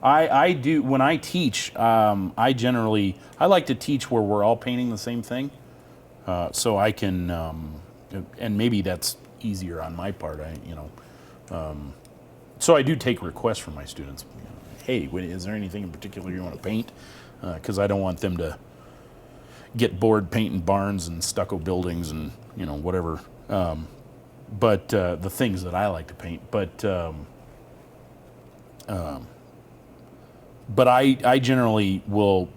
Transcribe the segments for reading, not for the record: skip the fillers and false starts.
I do when I teach. I like to teach where we're all painting the same thing, so I can, and maybe that's easier on my part. So I do take requests from my students. Hey, is there anything in particular you want to paint? Because I don't want them to get bored painting barns and stucco buildings and whatever. But the things that I like to paint. But I generally will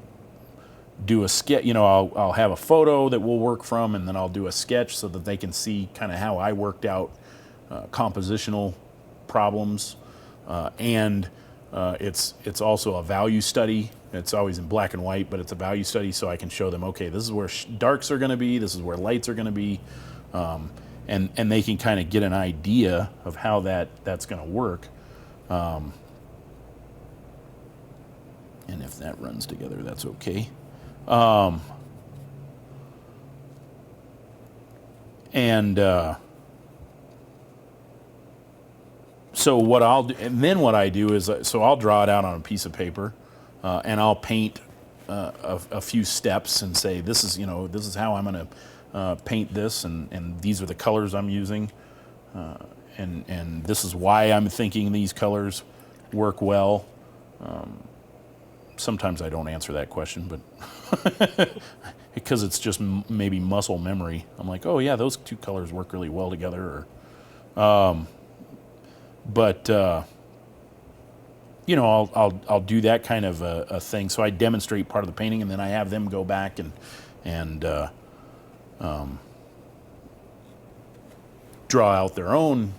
do a sketch. I'll have a photo that we'll work from, and then I'll do a sketch so that they can see kind of how I worked out compositional problems, and it's also a value study. It's always in black and white, but it's a value study, so I can show them, okay, this is where darks are going to be, this is where lights are going to be, and they can kind of get an idea of how that's going to work. And if that runs together, that's okay. So what I'll do, and then what I do is, so I'll draw it out on a piece of paper, and I'll paint a few steps and say, this is how I'm going to paint this, and these are the colors I'm using, and this is why I'm thinking these colors work well. Sometimes I don't answer that question, but because it's just maybe muscle memory. I'm like, oh yeah, those two colors work really well together. But I'll do that kind of a thing. So I demonstrate part of the painting, and then I have them go back and draw out their own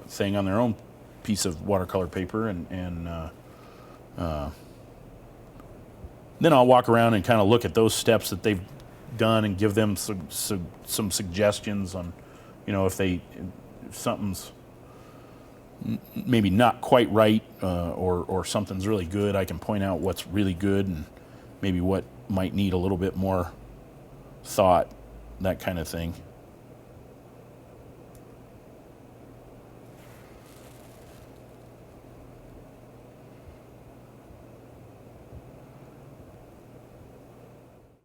thing on their own piece of watercolor paper, and then I'll walk around and kind of look at those steps that they've done and give them some suggestions on, if something's maybe not quite right, or something's really good. I can point out what's really good and maybe what might need a little bit more thought, that kind of thing.